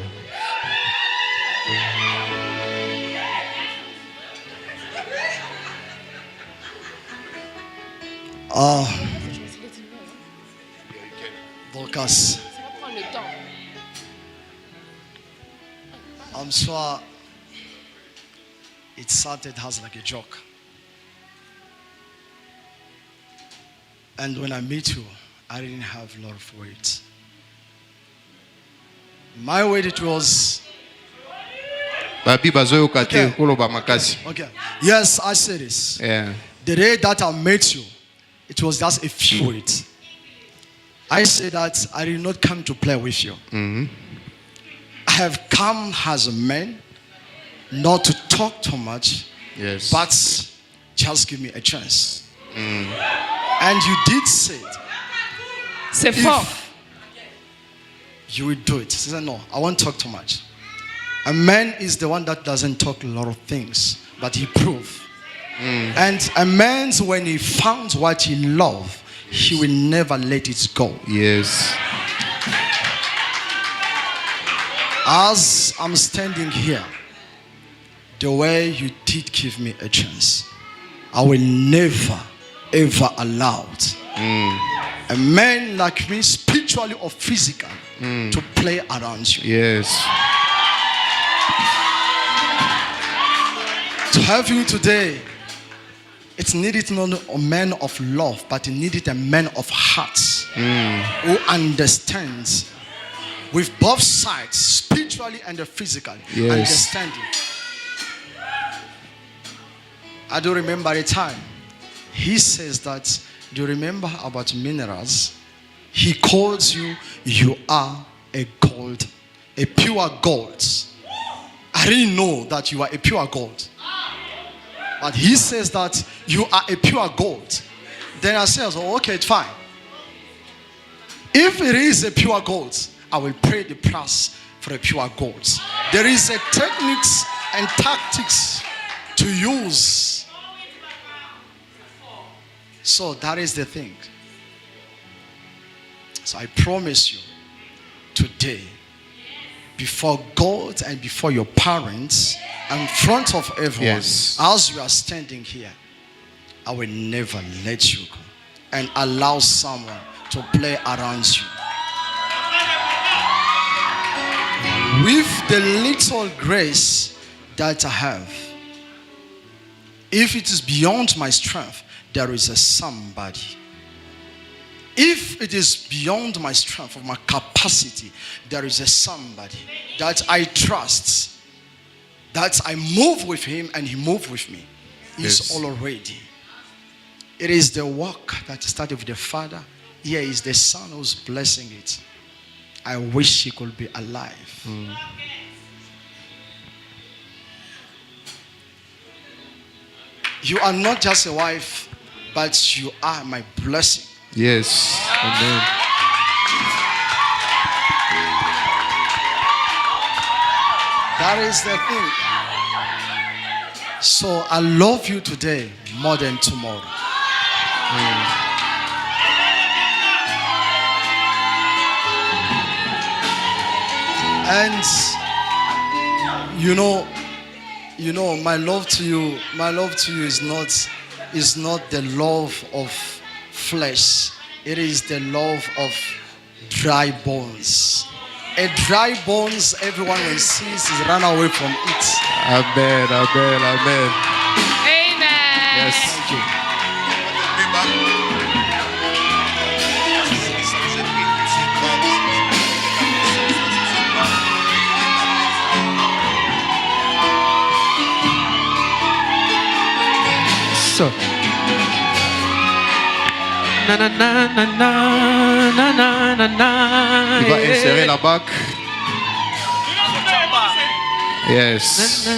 S4: Dorcas, I'm sure it started as like a joke. And when I met you, I didn't have a lot of weight. My weight, it was,
S1: Babi bazoyoka te
S4: Okay.
S1: koloba makasi.
S4: okay. Yes, I say this.
S1: Yeah.
S4: The day that I met you, it was just a few words. I say that I did not come to play with you. I have come as a man, not to talk too much,
S1: Yes.
S4: but just give me a chance. And you did say it.
S2: C'est fort.
S4: You will do it. She said, no, I won't talk too much. A man is the one that doesn't talk a lot of things, but he proves. And a man, when he found what he loved, he will never let it go.
S1: Yes.
S4: As I'm standing here, the way you did give me a chance, I will never, ever allow it. A man like me, spiritually or physically, to play around you.
S1: Yes.
S4: To have you today, it needed not a man of love, but it needed a man of heart who understands with both sides, spiritually and physically,
S1: Yes.
S4: understanding. I do remember a time he says that, do you remember about minerals? He calls you, you are a gold, a pure gold. I didn't know that you are a pure gold. But he says that you are a pure gold. Then I says, oh, okay, it's fine. If it is a pure gold, I will pay the price for a pure gold. There is a techniques and tactics to use. So that is the thing. So I promise you today, before God and before your parents, and in front of everyone,
S1: Yes.
S4: as you are standing here, I will never let you go and allow someone to play around you. With the little grace that I have, if it is beyond my strength, there is a somebody If it is beyond my strength or my capacity, there is a somebody that I trust, that I move with him and he moves with me. He's
S1: Yes.
S4: all already. It is the work that started with the Father. Here is the Son who's blessing it. I wish he could be alive. You are not just a wife, but you are my blessing.
S1: Yes. Amen.
S4: That is the thing. So I love you today more than tomorrow. And you know, my love to you is not the love of flesh. It is the love of dry bones. A dry bones, everyone when sees is run away from it.
S1: Amen. Amen. Amen.
S2: Amen.
S1: Yes.
S4: Thank you.
S1: So,
S3: Na na na na na na na na na.
S1: il va insérer la bague. Yes.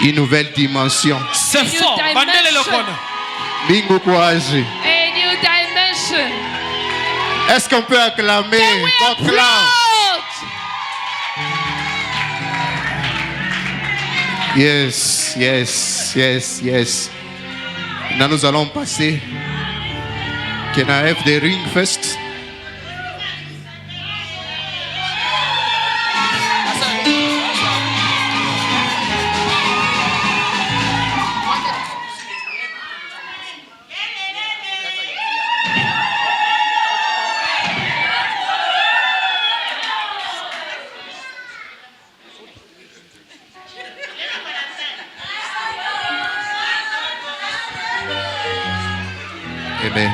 S1: Une nouvelle dimension.
S3: C'est fort.
S2: dimension.
S3: Bandele le kona.
S1: Bingo courage.
S2: A new dimension.
S1: Est-ce qu'on peut acclamer?
S2: We
S1: Acclame.
S2: applaud.
S1: Yes, yes, yes, yes. Now nous allons passer. Can I have the ring first? Amen.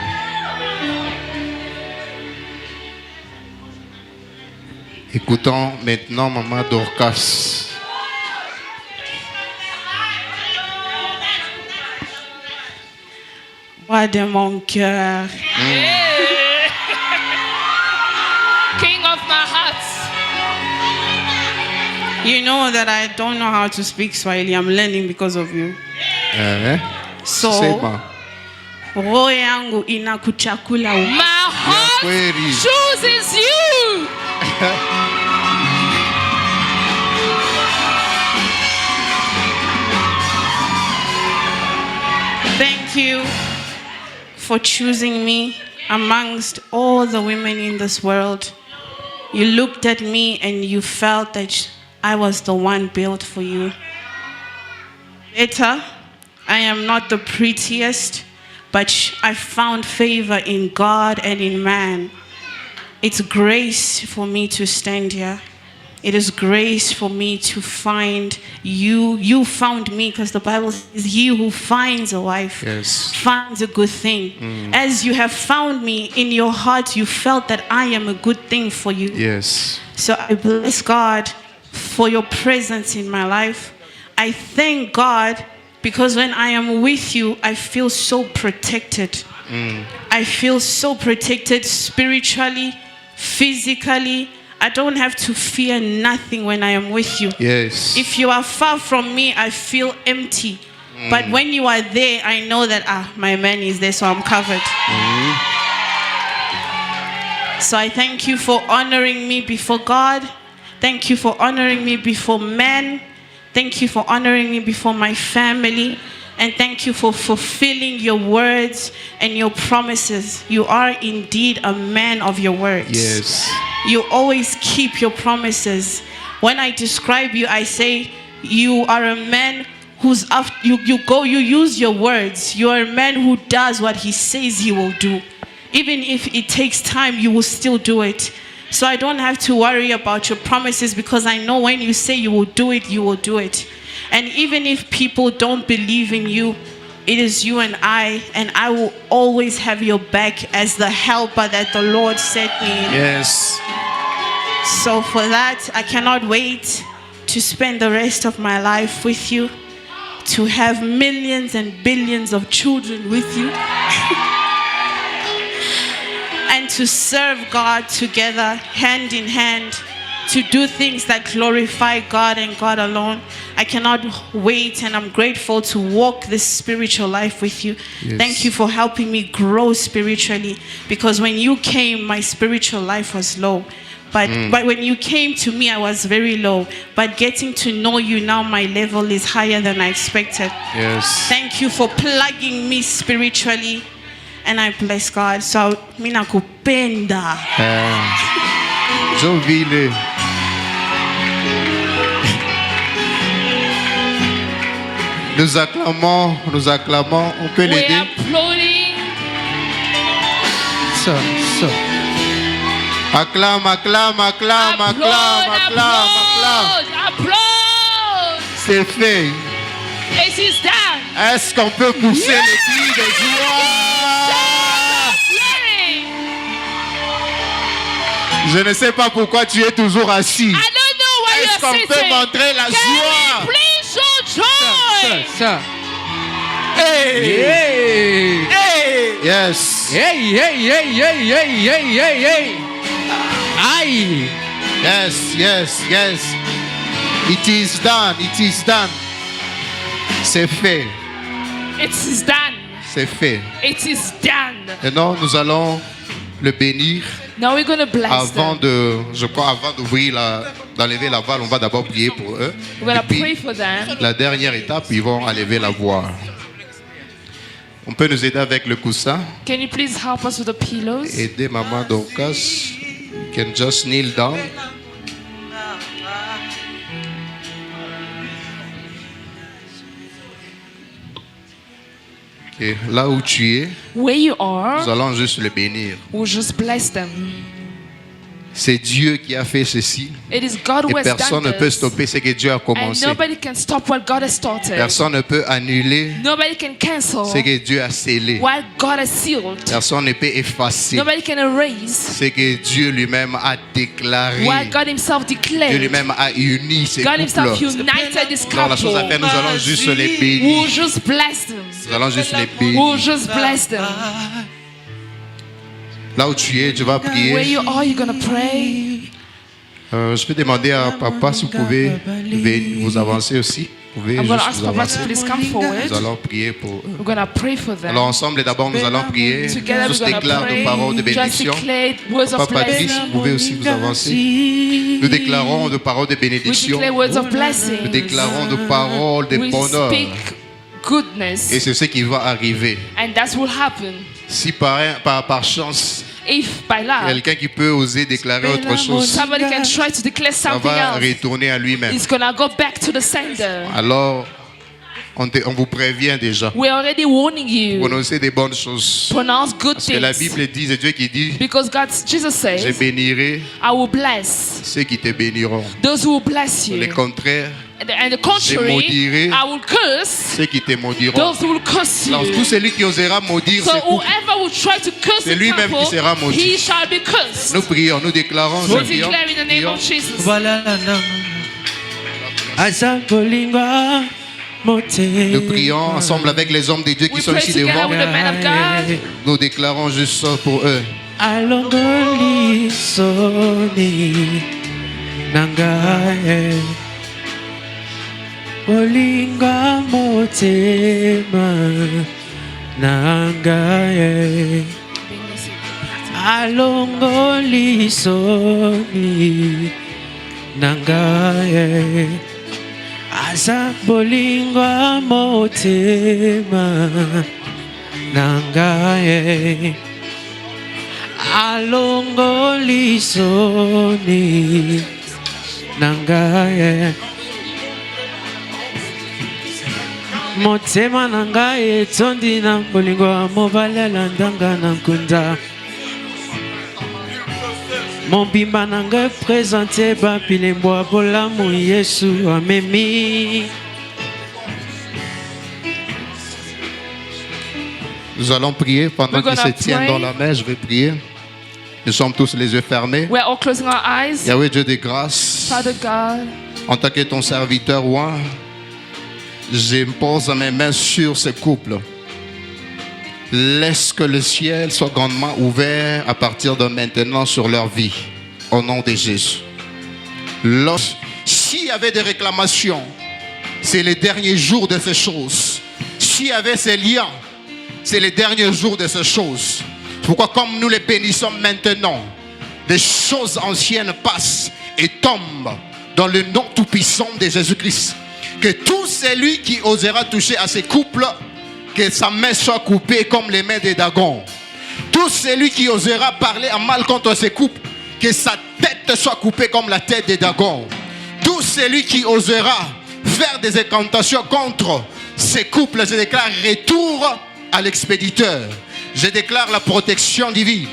S1: Écoutons maintenant Maman Dorcas.
S5: Roi de mon cœur,
S2: King of my heart.
S5: you know that I don't know how to speak Swahili. I'm learning because of you.
S1: C'est
S5: So,
S1: bon.
S5: roho yangu inakuchakula.
S2: My heart
S1: kweli.
S2: chooses you.
S5: Thank you for choosing me amongst all the women in this world. You looked at me and you felt that I was the one built for you. Later, I am not the prettiest, but I found favor in God and in man. It's grace for me to stand here. It is grace for me to find you. You found me because the Bible says, he who finds a wife
S1: Yes.
S5: finds a good thing. As you have found me in your heart, you felt that I am a good thing for you.
S1: Yes.
S5: So I bless God for your presence in my life. I thank God because when I am with you, I feel so protected. I feel so protected spiritually, physically. I don't have to fear nothing when I am with you.
S1: Yes.
S5: If you are far from me, I feel empty. But when you are there, I know that my man is there, so I'm covered. So I thank you for honoring me before God. Thank you for honoring me before men. Thank you for honoring me before my family. And thank you for fulfilling your words and your promises. You are indeed a man of your words.
S1: Yes.
S5: You always keep your promises. When I describe you, I say you are a man who's after you use your words. You are a man who does what he says he will do. Even if it takes time, you will still do it. So I don't have to worry about your promises because I know when you say you will do it, you will do it. And even if people don't believe in you, it is you and I will always have your back as the helper that the Lord sent me.
S1: Yes.
S5: So for that, I cannot wait to spend the rest of my life with you, to have millions and billions of children with you, and to serve God together, hand in hand, to do things that glorify God and God alone. I cannot wait, and I'm grateful to walk this spiritual life with you.
S1: Yes.
S5: Thank you for helping me grow spiritually, because when you came, my spiritual life was low. But when you came to me, I was very low. But getting to know you now, my level is higher than I expected.
S1: Yes.
S5: Thank you for plugging me spiritually. And I bless God. So, mina kupenda.
S1: Jovile. Nous acclamons, on peut
S2: We
S1: l'aider.
S2: are applauding.
S3: Ça.
S1: Acclame.
S2: Applaud.
S1: C'est fait.
S2: It is done.
S1: Est-ce qu'on peut pousser les cris de joie?
S2: Glory.
S1: Je ne sais pas pourquoi tu es toujours assis.
S2: I don't know why
S1: Est-ce qu'on
S2: you're
S1: peut
S2: sitting.
S1: montrer la
S2: Can
S1: joie?
S2: we please show joy?
S3: Ça.
S1: Hey!
S3: Hey!
S1: Yes.
S3: Hey! Aïe!
S1: Yes. It is done. C'est fait.
S2: It is done.
S1: C'est fait.
S2: It is done.
S1: Maintenant, nous allons le bénir.
S2: Now we're going to bless
S1: Avant
S2: them.
S1: d'enlever la voile, on va d'abord prier pour eux.
S2: We're going
S1: Et
S2: to
S1: puis,
S2: pray for them.
S1: la dernière étape, ils vont enlever la voile. On peut nous aider avec le coussin.
S2: Can you please help us with the pillows?
S1: Aider Maman Dorcas. You can just kneel down. Ok, là où tu es,
S2: Where you
S1: nous
S2: are,
S1: allons juste le bénir.
S2: we'll just bless them.
S1: C'est Dieu qui a fait ceci.
S2: It is God
S1: Et
S2: who has
S1: personne ne
S2: done
S1: peut
S2: this.
S1: stopper ce que Dieu a
S2: And
S1: commencé.
S2: nobody can stop what God has started.
S1: Personne ne peut annuler
S2: Nobody can cancel
S1: ce que Dieu a scellé.
S2: what God has sealed.
S1: Personne ne peut effacer
S2: Nobody can erase
S1: ce que Dieu lui-même a déclaré.
S2: what God himself
S1: Dieu
S2: declared.
S1: lui-même a uni ces
S2: God himself
S1: couples.
S2: united this
S1: Alors la chose à
S2: couple.
S1: faire, nous allons juste les bénir.
S2: We'll just bless them.
S1: Nous allons juste les
S2: We'll
S1: bénir.
S2: just bless them.
S1: Là où tu es, tu vas
S2: Where
S1: prier.
S2: you are, you're going to pray.
S1: Je peux demander à papa si vous pouvez vous avancer aussi. Vous pouvez
S2: I'm going to
S1: juste
S2: ask
S1: vous
S2: Papa
S1: avancer.
S2: to please come
S1: Nous
S2: forward.
S1: allons prier pour eux.
S2: We're going to pray for them.
S1: Alors ensemble, d'abord, nous allons prier.
S2: Together
S1: Juste
S2: we're going to
S1: déclare nos
S2: pray.
S1: paroles de
S2: Just
S1: bénédiction.
S2: declare words of
S1: Papa Patrice,
S2: blessing.
S1: vous pouvez aussi vous avancer. Nous déclarons de paroles de
S2: We
S1: bénédiction.
S2: declare words of blessing.
S1: Nous déclarons de paroles de
S2: We
S1: bonheur.
S2: speak goodness.
S1: Et c'est ce qui va arriver.
S2: And that will happen.
S1: Si par chance,
S2: If by luck,
S1: quelqu'un qui peut oser déclarer autre chose,
S2: somebody can try to declare
S1: ça
S2: something
S1: va
S2: else,
S1: retourner à lui-même.
S2: it's going to go back to the sender.
S1: Alors, on vous prévient déjà.
S2: We're already warning you.
S1: Prononcez des bonnes choses.
S2: Pronounce good
S1: Parce que la
S2: things.
S1: Bible dit, c'est Dieu qui dit,
S2: Because Jesus
S1: je
S2: says,
S1: bénirai
S2: I will bless
S1: ceux qui te béniront.
S2: those who will bless
S1: Le
S2: you.
S1: contraire,
S2: And the contrary,
S1: maudirai
S2: I will curse
S1: ceux qui te maudiront.
S2: those who will curse
S1: Alors, tout
S2: you.
S1: celui qui osera maudire
S2: So
S1: ce couple,
S2: whoever will try to curse
S1: c'est
S2: the
S1: lui-même qui
S2: couple,
S1: sera maudit.
S2: he shall be cursed.
S1: nous prions, nous déclarons,
S2: We
S1: nous prions,
S2: declare in the name
S1: prions.
S2: of Jesus.
S3: Voilà la nam. Asa bolingwa mote.
S1: Nous prions ensemble avec les hommes de Dieu qui
S2: We
S1: sont
S2: pray
S1: ici
S2: together
S1: devant.
S2: with the man of God.
S1: Nous déclarons juste ça pour eux.
S3: Alongoli soni nangaye. Bolingwa motema nangaye. Alongoli soni nangaye. Asa bolingwa motema nangaye. Alongoli soni nangaye. Motema nangaye tondi na bolingo mobalela ndanga na nkunda. Mobimba nanga présente bapilembo bolamu Yesu amemi.
S1: Nous allons prier pendant
S2: We're
S1: qu'ils se
S2: gonna
S1: tiennent
S2: pray.
S1: dans la main. Je vais prier. Nous sommes tous les yeux fermés.
S2: We're all closing our eyes.
S1: Yahweh Dieu des grâces,
S2: Father God,
S1: en tant que ton serviteur roi, j'impose mes mains sur ce couple. Laisse que le ciel soit grandement ouvert à partir de maintenant sur leur vie. Au nom de Jésus. S'il y avait des réclamations, c'est les derniers jours de ces choses. S'il y avait ces liens, c'est les derniers jours de ces choses. Pourquoi, comme nous les bénissons maintenant, des choses anciennes passent et tombent dans le nom tout-puissant de Jésus-Christ. Que tout celui qui osera toucher à ces couples, que sa main soit coupée comme les mains des Dagon. Tout celui qui osera parler en mal contre ces couples, que sa tête soit coupée comme la tête des Dagon. Tout celui qui osera faire des incantations contre ces couples, je déclare retour à l'expéditeur. Je déclare la protection divine.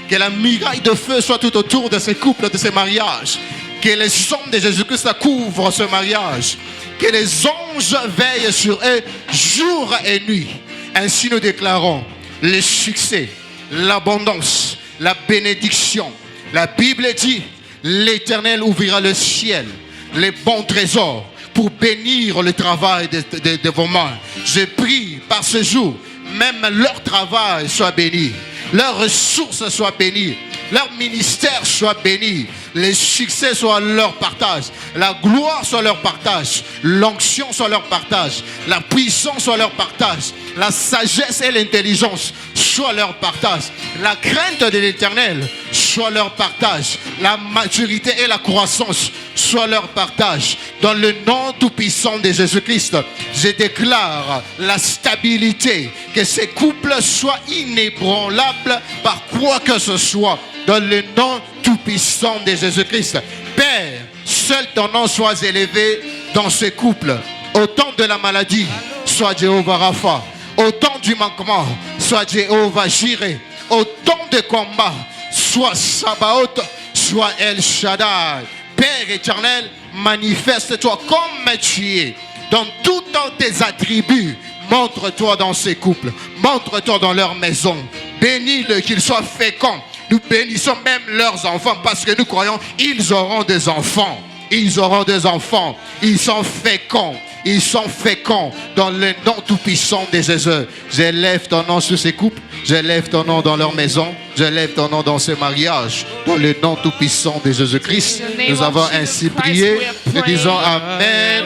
S1: Que la muraille de feu soit tout autour de ces couples, de ces mariages. Que les sang de Jésus-Christ couvrent ce mariage. Que les anges veillent sur eux jour et nuit. Ainsi nous déclarons le succès, l'abondance, la bénédiction. La Bible dit, l'Éternel ouvrira le ciel, les bons trésors pour bénir le travail de vos mains. Je prie par ce jour, même leur travail soit béni, leurs ressources soient bénies, leur ministère soit béni, les succès soient leur partage, la gloire soit leur partage, l'onction soit leur partage, la puissance soit leur partage, la sagesse et l'intelligence soient leur partage, la crainte de l'Éternel soit leur partage, la maturité et la croissance soient leur partage. Dans le nom tout-puissant de Jésus-Christ, je déclare la stabilité, que ces couples soient inébranlables par quoi que ce soit. Dans le nom tout-puissant de Jésus-Christ. Père, seul ton nom soit élevé dans ce couple. Au temps de la maladie, soit Jéhovah Rapha. Au temps du manquement, soit Jéhovah Jireh. Au temps de combat, soit Sabaoth, soit El Shaddai. Père éternel, manifeste-toi comme tu es. Dans tous tes attributs, montre-toi dans ces couples. Montre-toi dans leur maison. Bénis-le, qu'ils soient féconds. Nous bénissons même leurs enfants parce que nous croyons qu'ils auront des enfants. Ils auront des enfants. Ils sont féconds. Ils sont féconds dans le nom tout-puissant de Jésus. J'élève ton nom sur ces couples. J'élève ton nom dans leur maison. J'élève ton nom dans ces mariages. Dans le nom tout-puissant de Jésus-Christ. Nous avons ainsi prié. Nous disons Amen.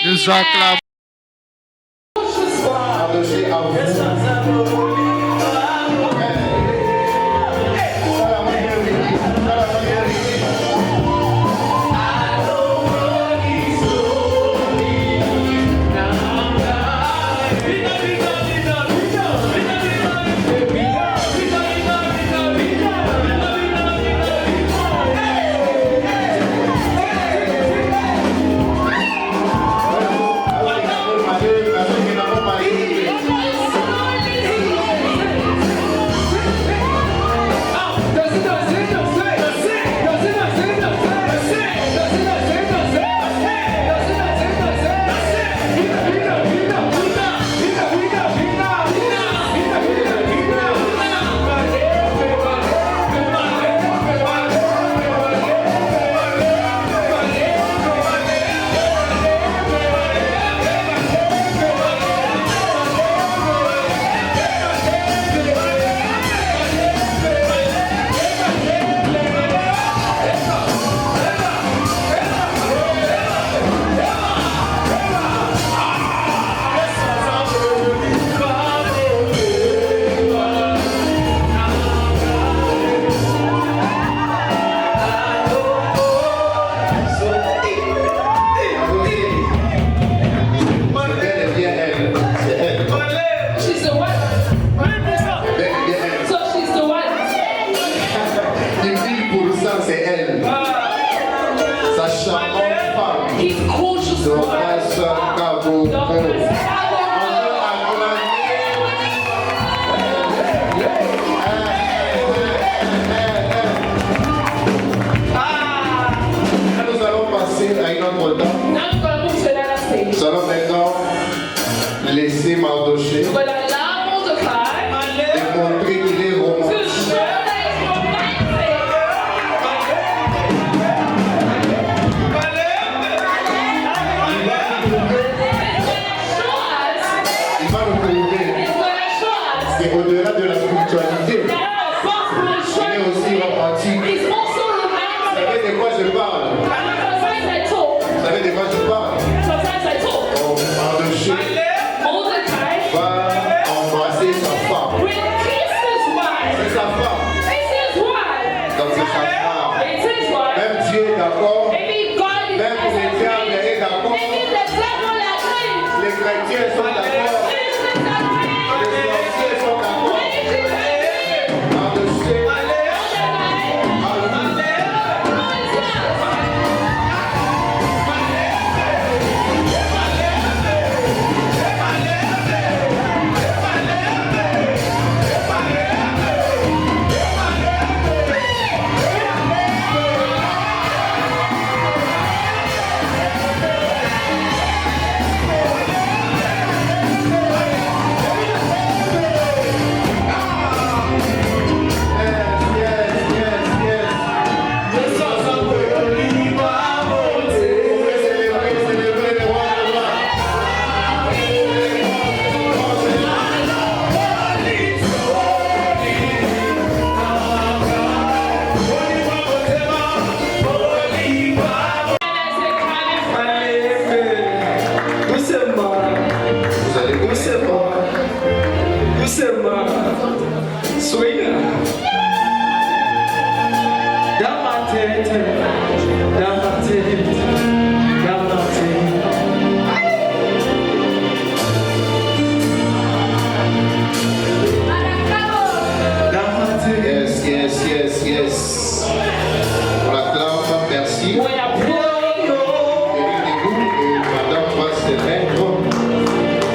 S1: Nous acclamons. Nous allons maintenant laisser Mardoché Mardochée
S2: Mordecai,
S1: va embrasser sa femme.
S2: will kiss his wife.
S1: C'est sa femme.
S2: It's his wife.
S1: Donc c'est sa femme.
S2: It's his wife.
S1: Même Dieu est d'accord.
S2: Maybe God is
S1: Même les diables est d'accord.
S2: Maybe the devil agrees.
S1: Les chrétiens sont d'accord.
S2: Jesus agrees.
S1: Les sorciers sont d'accord. Mardochée. Yes. On l'acclame, merci.
S2: We applaud you.
S1: Écoutez-vous et madame va se mettre.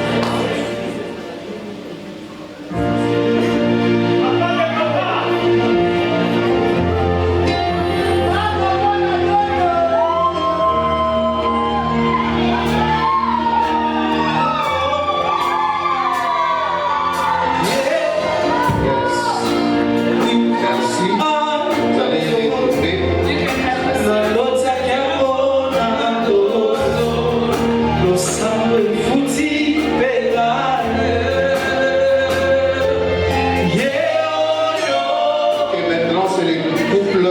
S1: Merci. Vous allez retrouver.
S2: You can have a
S1: Et maintenant, c'est les couples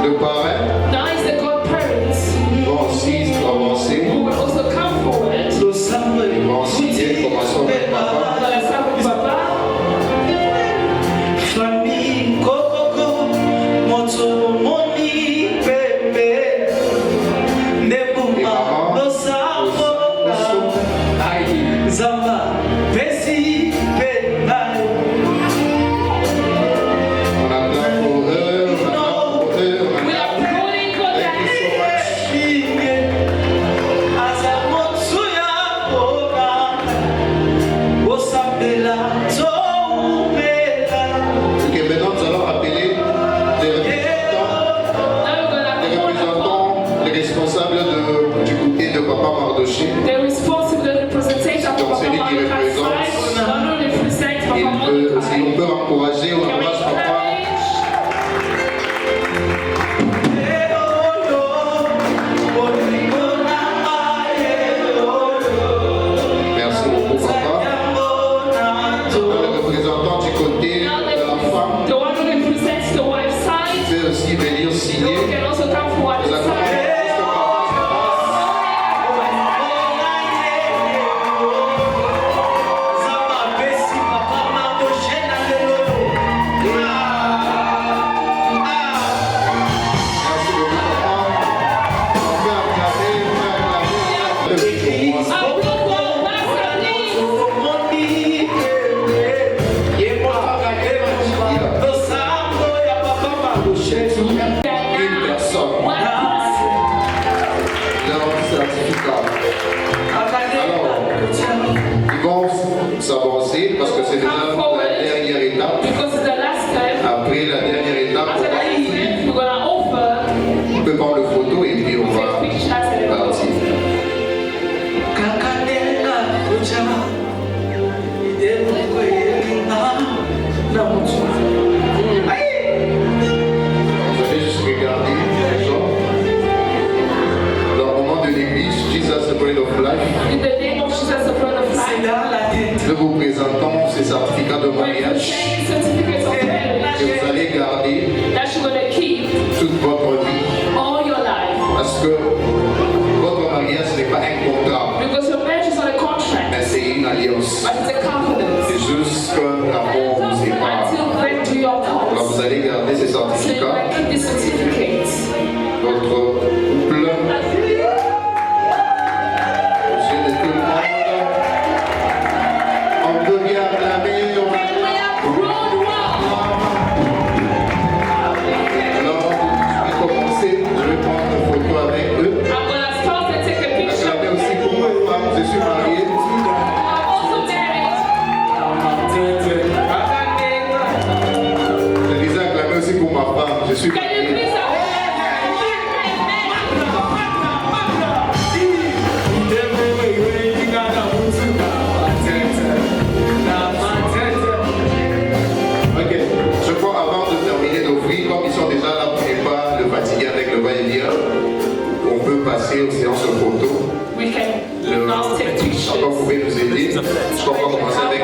S1: de parrains
S2: Now is the godparents
S1: vont aussi avancer.
S2: who will also come forward.
S1: Ils vont signer, commençons avec papa.
S2: I'm gonna start with Papa.
S1: On acclame pour eux, on acclame pour eux, on
S2: We
S1: acclame.
S2: are applauding God.
S1: Thank you so much. Ok, maintenant nous allons appeler les représentants, les responsables du côté de Papa Mardochée.
S2: The responsible representative of
S1: Donc,
S2: Papa
S1: c'est lui qui
S2: Mordecai's
S1: représente.
S2: side, not only represent Papa
S1: Si
S2: Mordecai.
S1: on peut encourager, on
S2: Can we
S1: embrasse Papa.
S2: encourage?
S1: Merci beaucoup, Papa. Le représentant du côté
S2: Now
S1: de la femme
S2: the one who represents the wife's side,
S1: peut aussi venir
S2: you
S1: signer.
S2: can also come forward
S1: Nous
S2: and
S1: acclamons
S2: sign.
S1: plus que Papa. Merci beaucoup, Papa. On peut acclamer, on peut acclamer.
S2: Applaud for Pastor Lee.
S1: Une personne,
S2: One person.
S1: leur certificat. Ils vont s'avancer parce que c'est déjà la dernière étape.
S2: Because it's the last step.
S1: Après la dernière étape,
S2: After that step, we're gonna offer
S1: on peut prendre le photo et puis on
S2: take
S1: va
S2: pictures and
S1: partir. Vous allez juste regarder les gens. Dans le moment de l'église, Jesus the Bread of Life,
S2: in the name of Jesus, the blood of life.
S1: nous vous présentons ces certificats de
S2: We
S1: mariage
S2: present certificates of marriage
S1: que vous allez garder
S2: that you're gonna keep
S1: toute votre vie.
S2: all your life.
S1: Parce que votre mariage n'est pas un contrat.
S2: Because your marriage is not a
S6: alliance.
S2: but it's a covenant.
S6: Et jusqu'à la mort vous sépare.
S2: Until death do your
S6: Alors
S2: cause.
S6: vous allez garder ces
S2: So you
S6: certificats.
S2: keep the certificates.
S6: Votre couple, aux yeux de tout le monde, on peut bien acclamer, on
S2: And we have grown well.
S6: Alors, je vais commencer, je vais prendre une photo avec eux.
S2: I'm gonna start and take a picture.
S6: Acclamez aussi pour ma femme, je suis marié.
S2: I'm also married.
S6: Je disais acclamez aussi pour ma femme, je suis
S2: Can you
S6: marié.
S2: please
S6: Ok, je crois avant de terminer d'offrir, comme ils sont déjà là pour ne pas le fatiguer avec le va-et-vient, on peut passer aux séances photo.
S2: we can now take
S6: Encore,
S2: pictures.
S6: vous pouvez nous aider. Je crois qu'on va commencer avec